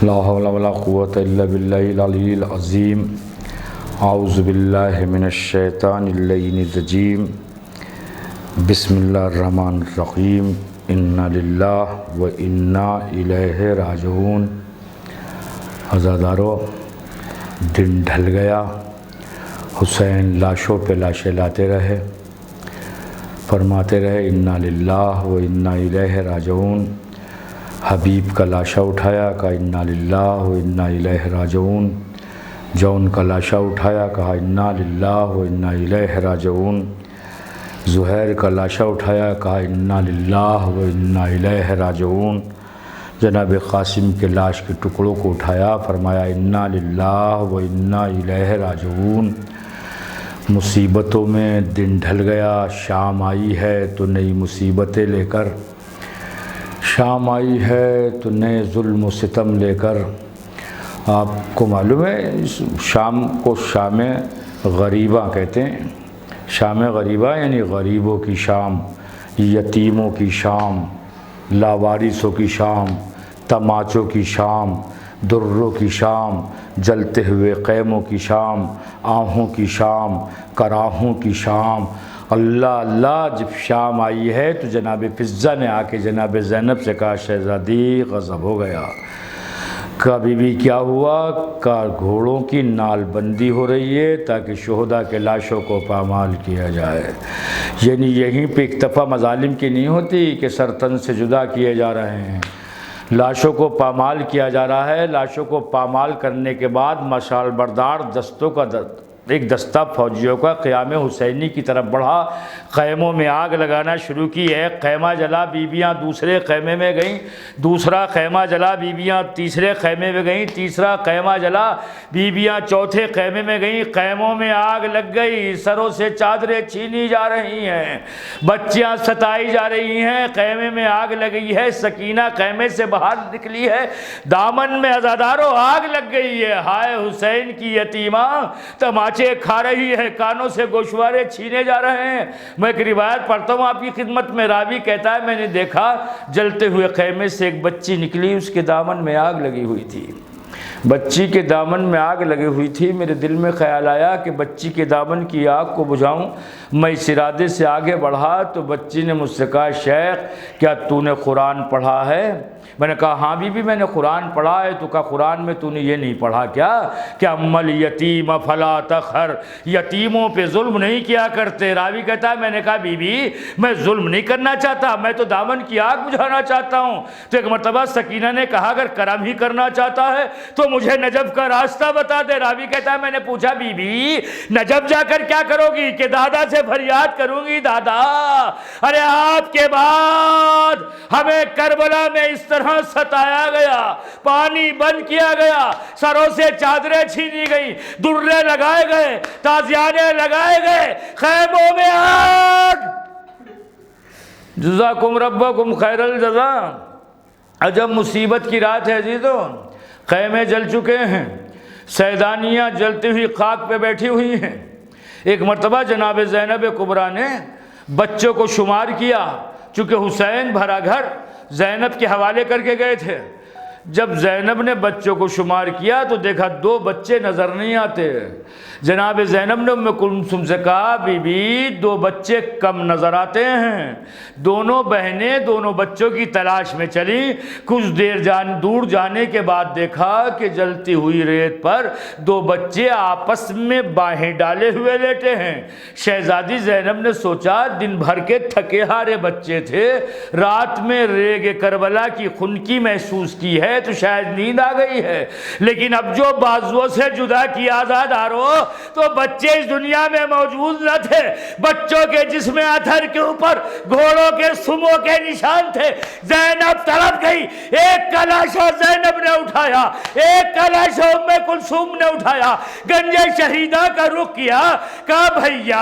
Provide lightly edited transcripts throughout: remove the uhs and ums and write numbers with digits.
لا حول ولا قوة الا باللہ العلی العظیم اعوذ باللہ من الشیطان اللعین الرجیم بسم اللہ الرحمن الرحیم انا للہ و انا الیہ راجعون۔ عزادارو، دن ڈھل گیا، حسین لاشوں پہ لاشیں لاتے رہے، فرماتے رہے انا للہ و انا الیہ راجعون۔ حبیب کا لاشا اٹھایا، کہا انا للہ و انا الیہ راجعون۔ جون کا لاشا اٹھایا، کہا انا للہ و انا الیہ راجعون۔ زہیر کا لاشا اٹھایا، کہا انا للہ و انا الیہ راجعون۔ جناب قاسم کے لاش کے ٹکڑوں کو اٹھایا، فرمایا انا للہ و انا الیہ راجعون۔ مصیبتوں میں دن ڈھل گیا، شام آئی ہے تو نئی مصیبتیں لے کر، شام آئی ہے تو نئے ظلم و ستم لے کر۔ آپ کو معلوم ہے شام کو شام غریبہ کہتے ہیں۔ شام غریبہ یعنی غریبوں کی شام، یتیموں کی شام، لاوارثوں کی شام، تماچوں کی شام، دروں کی شام، جلتے ہوئے خیموں کی شام، آہوں کی شام، کراہوں کی شام۔ اللہ اللہ، جب شام آئی ہے تو جناب فضہ نے آ کے جناب زینب سے کہا شہزادی غضب ہو گیا۔ کہا بی بی کیا ہوا؟ کہا گھوڑوں کی نال بندی ہو رہی ہے تاکہ شہداء کے لاشوں کو پامال کیا جائے۔ یعنی یہیں پہ اکتفا مظالم کی نہیں ہوتی کہ سر تن سے جدا کیے جا رہے ہیں، لاشوں کو پامال کیا جا رہا ہے۔ لاشوں کو پامال کرنے کے بعد مشال بردار دستوں کا ایک دستہ فوجیوں کا قیام حسینی کی طرف بڑھا، خیموں میں آگ لگانا شروع کی۔ ایک خیمہ جلا، بیویاں دوسرے خیمے میں گئیں، دوسرا خیمہ جلا، بیویاں تیسرے خیمے میں گئیں، تیسرا خیمہ جلا، بیویاں چوتھے خیمے میں گئیں۔ خیموں میں آگ لگ گئی، سروں سے چادریں چھینی جا رہی ہیں، بچیاں ستائی جا رہی ہیں، خیمے میں آگ لگی ہے۔ سکینہ خیمے سے باہر نکلی ہے، دامن میں عزادارو آگ لگ گئی ہے۔ ہائے حسین کی یتیمہ تماچے کھا رہی ہے، کانوں سے گوشوارے چھینے جا رہے ہیں۔ میں ایک روایت پڑھتا ہوں آپ کی خدمت میں، راوی کہتا ہے میں نے دیکھا جلتے ہوئے خیمے سے ایک بچی نکلی، اس کے دامن میں آگ لگی ہوئی تھی۔ بچی کے دامن میں آگ لگی ہوئی تھی۔ میرے دل میں خیال آیا کہ بچی کے دامن کی آگ کو بجھاؤں۔ میں اس ارادے سے آگے بڑھا تو بچی نے مجھ سے کہا شیخ کیا تو نے قرآن پڑھا ہے؟ میں نے کہا ہاں بی بی میں نے قرآن پڑھا ہے۔ تو کہا قرآن میں تو نے یہ نہیں پڑھا کیا کہ امل یتیم فلا تقہر، یتیموں پہ ظلم نہیں کیا کرتے؟ راوی کہتا ہے میں نے کہا بی بی میں ظلم نہیں کرنا چاہتا، میں تو دامن کی آگ بجھانا چاہتا ہوں۔ تو ایک مرتبہ سکینہ نے کہا اگر کرم ہی کرنا چاہتا ہے تو مجھے نجف کا راستہ بتا دے۔ راوی کہتا ہے میں نے پوچھا بی بی نجف جا کر کیا کرو گی؟ کہ دادا سے فریاد کروں گی، دادا ارے آپ کے بعد ہمیں کربلا میں اس طرح ستایا گیا، پانی بند کیا گیا، سروں سے چادریں چھینی گئی، درے لگائے گئے، تازیانے لگائے گئے، خیموں میں آگ۔ جزاکم ربکم خیر الجزا۔ عجب مصیبت کی رات ہے عزیزو، خیمے جل چکے ہیں، سیدانیاں جلتی ہوئی خاک پہ بیٹھی ہوئی ہیں۔ ایک مرتبہ جناب زینب کبریٰ نے بچوں کو شمار کیا، چونکہ حسین بھرا گھر زینب کے حوالے کر کے گئے تھے۔ جب زینب نے بچوں کو شمار کیا تو دیکھا 2 بچے نظر نہیں آتے۔ جناب زینب نے ام کلثوم سے کہا بی بی 2 بچے کم نظر آتے ہیں۔ دونوں بہنیں دونوں بچوں کی تلاش میں چلیں، کچھ دیر دور جانے کے بعد دیکھا کہ جلتی ہوئی ریت پر 2 بچے آپس میں باہیں ڈالے ہوئے لیٹے ہیں۔ شہزادی زینب نے سوچا دن بھر کے تھکے ہارے بچے تھے، رات میں ریگ کربلا کی خنکی محسوس کی ہے تو شاید نیند آ گئی ہے، لیکن اب جو بازوؤں سے جدا کیا عزادارو تو بچے اس دنیا میں موجود نہ تھے۔ بچوں کے جسم اتھر کے اوپر گھوڑوں کے سموں کے نشان تھے۔ زینب تڑپ گئی، ایک کا لاشا زینب نے اٹھایا، ایک کا لاشا ام کلثوم نے اٹھایا، گنج شہیدہ کا رخ کیا، کہا بھیا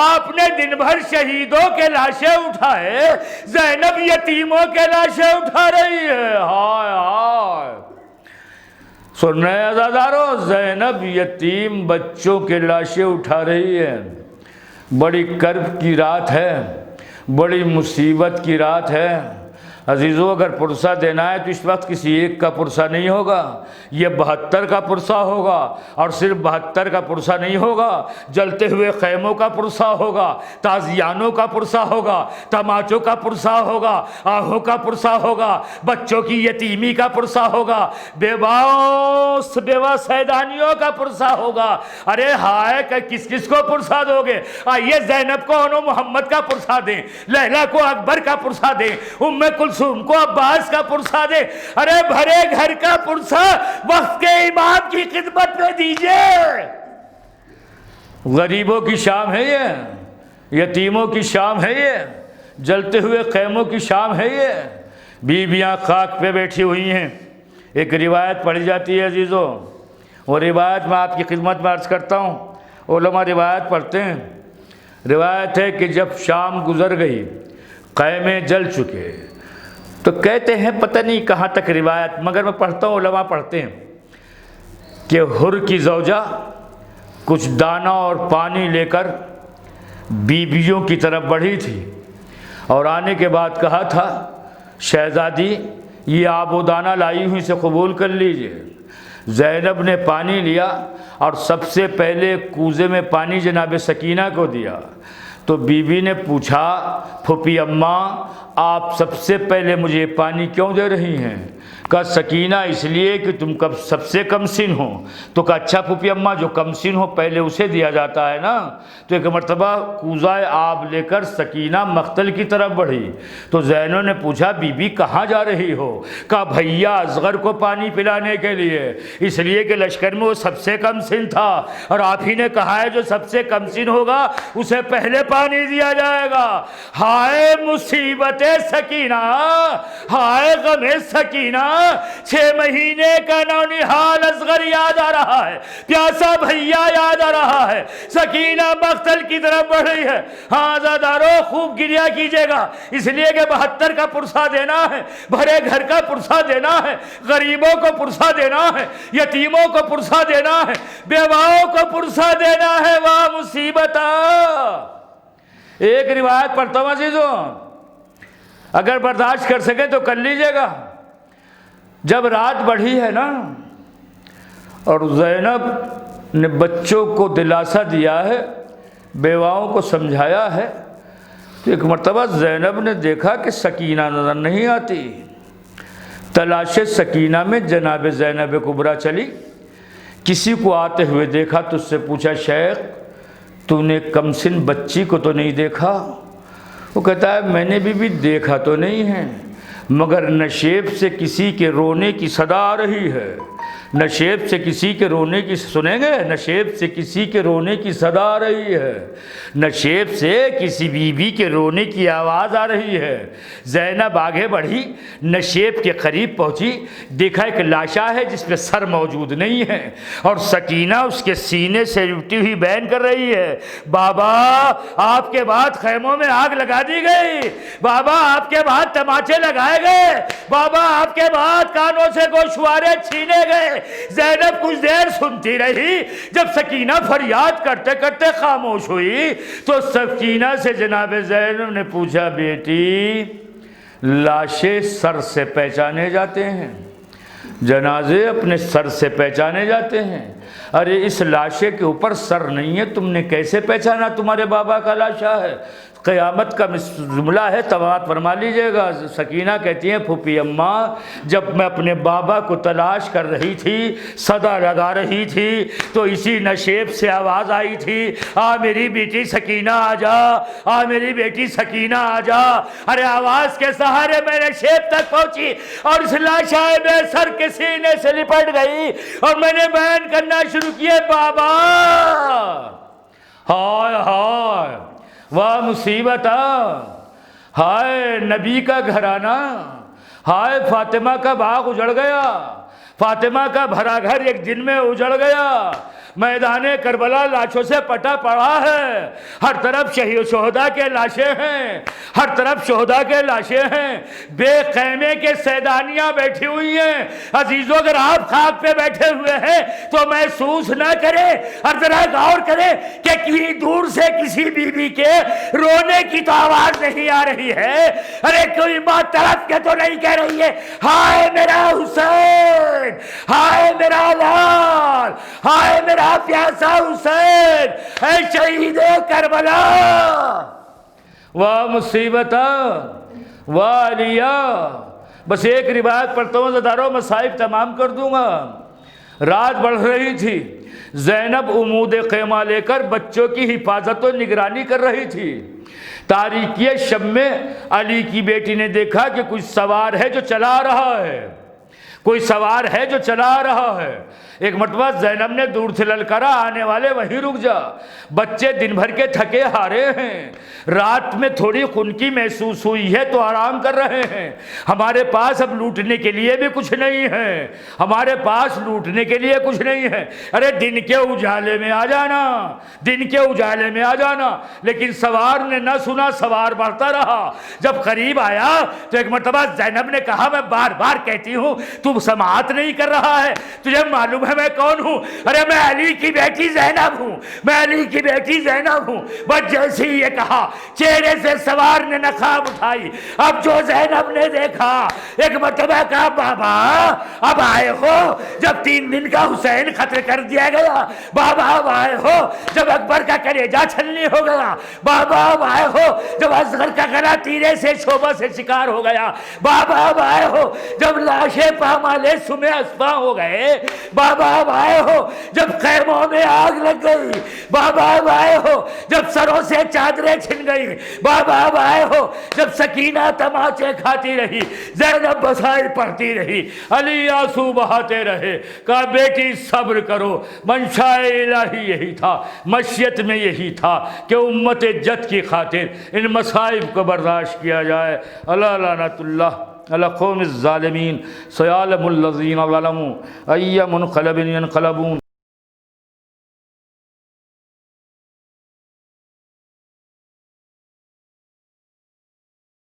آپ نے دن بھر شہیدوں کے لاشیں اٹھائے، زینب یتیموں کے لاشیں اٹھا رہی ہے۔ ہائے ہائے، سن رہے عزادارو، زینب یتیم بچوں کے لاشیں اٹھا رہی ہے۔ بڑی کرب کی رات ہے، بڑی مصیبت کی رات ہے۔ عزیزو اگر پرسہ دینا ہے تو اس وقت کسی ایک کا پرسہ نہیں ہوگا، یہ 72 کا پرسہ ہوگا، اور صرف 72 کا پرسہ نہیں ہوگا، جلتے ہوئے خیموں کا پرسہ ہوگا، تازیانوں کا پرسہ ہوگا، تماچوں کا پرسہ ہوگا، آہوں کا پرسہ ہوگا، بچوں کی یتیمی کا پرسہ ہوگا، بیوہ سیدانیوں کا پرسہ ہوگا۔ ارے ہائے کہ کس کس کو پرسہ دو گے؟ آئیے زینب کو انو محمد کا پرسہ دیں، لیلا کو اکبر کا پرسہ دیں، ام کلثوم کو عباس کا پرسہ دیں۔ ارے بھرے گھر کا پرسہ وقت کے امام کی خدمت میں دیجئے۔ غریبوں کی شام ہے یہ، یتیموں کی شام ہے یہ، جلتے ہوئے خیموں کی شام ہے یہ۔ بیویاں خاک پہ بیٹھی ہوئی ہیں۔ ایک روایت پڑھی جاتی ہے عزیزوں، وہ روایت میں آپ کی خدمت میں عرض کرتا ہوں، علماء روایت پڑھتے ہیں۔ روایت ہے کہ جب شام گزر گئی، خیمے جل چکے، تو کہتے ہیں پتہ نہیں کہاں تک روایت، مگر میں پڑھتا ہوں، علماء پڑھتے ہیں کہ حر کی زوجہ کچھ دانہ اور پانی لے کر بیویوں کی طرف بڑھی تھی، اور آنے کے بعد کہا تھا شہزادی یہ آب و دانہ لائی ہوں، اسے قبول کر لیجئے۔ زینب نے پانی لیا اور سب سے پہلے کوزے میں پانی جناب سکینہ کو دیا، تو بی بی نے پوچھا پھوپھی اماں آپ سب سے پہلے مجھے پانی کیوں دے رہی ہیں؟ کہا سکینہ اس لیے کہ تم سب سے کم سن ہو۔ تو کہا اچھا پھوپھی اماں جو کم سن ہو پہلے اسے دیا جاتا ہے نا۔ تو ایک مرتبہ کوزہ آب لے کر سکینہ مقتل کی طرف بڑھی، تو زینب نے پوچھا بی بی کہاں جا رہی ہو؟ کہا بھیا اصغر کو پانی پلانے کے لیے، اس لیے کہ لشکر میں وہ سب سے کم سن تھا، اور آپ ہی نے کہا ہے جو سب سے کم سن ہوگا اسے پہلے پانی دیا جائے گا۔ ہائے مصیبت سکینہ، ہائے غم سکینہ، 6 مہینے کا نونہال اصغر یاد آ رہا ہے، پیاسا بھیا یاد آ رہا ہے، سکینہ مقتل کی طرف بڑھ رہی ہے۔ ہاں عزادارو خوب گریہ کیجئے گا، اس لیے کہ 72 کا پرسہ دینا ہے، بھرے گھر کا پرسہ دینا ہے، غریبوں کو پرسہ دینا ہے، یتیموں کو پرسہ دینا ہے، بیواؤں کو پرسہ دینا ہے۔ واہ مصیبتہ۔ ایک روایت پڑھتا ہوں عزیزوں، اگر برداشت کر سکیں تو کر لیجئے گا۔ جب رات بڑھی ہے نا اور زینب نے بچوں کو دلاسا دیا ہے، بیواؤں کو سمجھایا ہے، تو ایک مرتبہ زینب نے دیکھا کہ سکینہ نظر نہیں آتی۔ تلاش سکینہ میں جناب زینب کبریٰ چلی، کسی کو آتے ہوئے دیکھا تو اس سے پوچھا شیخ تو نے کمسن بچی کو تو نہیں دیکھا؟ وہ کہتا ہے میں نے بھی دیکھا تو نہیں ہے، مگر نشیب سے کسی کے رونے کی صدا آ رہی ہے۔ نشیب سے کسی کے رونے کی، سنیں گے، نشیب سے کسی کے رونے کی صدا آ رہی ہے، نشیب سے کسی بیوی کے رونے کی آواز آ رہی ہے۔ زینب آگے بڑھی، نشیب کے قریب پہنچی، دیکھا ایک لاشا ہے جس پہ سر موجود نہیں ہے، اور سکینہ اس کے سینے سے لپٹی ہوئی بیان کر رہی ہے بابا آپ کے بعد خیموں میں آگ لگا دی گئی، بابا آپ کے بعد تماچے لگائے گئے، بابا آپ کے بعد کانوں سے گوشوارے چھینے گئے۔ زینب کچھ دیر سنتی رہی، جب سکینہ فریاد کرتے کرتے خاموش ہوئی تو سکینہ سے جناب زینب نے پوچھا بیٹی لاشیں سر سے پہچانے جاتے ہیں، جنازے اپنے سر سے پہچانے جاتے ہیں، ارے اس لاشے کے اوپر سر نہیں ہے، تم نے کیسے پہچانا تمہارے بابا کا لاشا ہے؟ قیامت کا جملہ ہے، تمام فرما لیجئے گا۔ سکینہ کہتی ہیں پھوپھی اماں جب میں اپنے بابا کو تلاش کر رہی تھی، صدا لگا رہی تھی، تو اسی نشیب سے آواز آئی تھی آ میری بیٹی سکینہ آ جا، آ میری بیٹی سکینہ آ جا۔ ارے آواز کے سہارے میں نشیب تک پہنچی اور اس لاشائے بے سر کے سینے سے لپٹ گئی، اور میں نے بیان کرنا شروع کیے بابا ہائے ہائے واہ مصیبت، ہائے نبی کا گھرانہ، ہائے فاطمہ کا باغ اجڑ گیا، فاطمہ کا بھرا گھر ایک دن میں اجڑ گیا، میدان کربلا لاشوں سے پٹا پڑا ہے، ہر طرف شہداء کے لاشیں ہیں، ہر طرف شہداء کے لاشیں ہیں، بے خیمے کے سیدانیاں بیٹھی ہوئی ہیں۔ عزیزو اگر آپ خاک پہ بیٹھے ہوئے ہیں تو محسوس نہ کرے اور ذرا غور کرے کہ کہیں دور سے کسی بی بی کے رونے کی تو آواز نہیں آ رہی ہے، ارے کوئی ماں طرف کے تو نہیں کہہ رہی ہے ہائے میرا حسین، ہائے میرا لال، ہائے میرا پیاسا حسین، اے شہید کربلا، واہ مصیبتا واہ علیہ۔ بس ایک روایت پڑھتا ہوں زدارو، مصائب تمام کر دوں گا۔ رات بڑھ رہی تھی، زینب عمود خیمہ لے کر بچوں کی حفاظت و نگرانی کر رہی تھی۔ تاریکی شب میں علی کی بیٹی نے دیکھا کہ کچھ سوار ہے جو چلا رہا ہے، کوئی سوار ہے جو چلا رہا ہے۔ ایک مرتبہ زینب نے دور سے للکارا آنے والے وہیں رک جا، بچے دن بھر کے تھکے ہارے ہیں، رات میں تھوڑی خنکی محسوس ہوئی ہے تو آرام کر رہے ہیں، ہمارے پاس اب لوٹنے کے لیے بھی کچھ نہیں ہے، ہمارے پاس لوٹنے کے لیے کچھ نہیں ہے، ارے دن کے اجالے میں آ جانا، دن کے اجالے میں آ جانا۔ لیکن سوار نے نہ سنا، سوار بڑھتا رہا، جب قریب آیا تو ایک مرتبہ زینب نے کہا میں بار بار کہتی ہوں تو سماعت نہیں کر رہا ہے، تجھے معلوم ہے میں کون ہوں؟ ارے میں علی کی بیٹی زینب ہوں، میں علی کی بیٹی زینب ہوں۔ بس جیسے ہی یہ کہا چہرے سے سوار نے نقاب اٹھائی، اب جو زینب نے دیکھا ایک مرتبہ کہا بابا اب آئے ہو جب 3 دن کا حسین قتل کر دیا گیا، بابا اب آئے ہو جب اکبر کا کلیجہ چھلنی ہو گیا، بابا اب آئے ہو جب اصغر کا گلا تیرے سے شعبہ سے شکار ہو گیا، بابا اب آئے ہو جب لاشیں پامالے سمے اسپاں ہو گئے، بابا اب آئے ہو جب خیموں میں آگ لگ گئی، بابا اب آئے ہو جب سروں سے چادریں چھن گئی، بابا اب آئے ہو جب سکینہ تماچے کھاتی رہی، زینب بصائر پڑھتی رہی، علی آنسو بہاتے رہے، کہا بیٹی صبر کرو، منشاء الہی یہی تھا، مشیت میں یہی تھا کہ امت جد کی خاطر ان مصائب کو برداشت کیا جائے۔ اللہ لعنت اللہ علی قوم الظالمین، سیعلم الذین ظلموا ای منقلب ینقلبون۔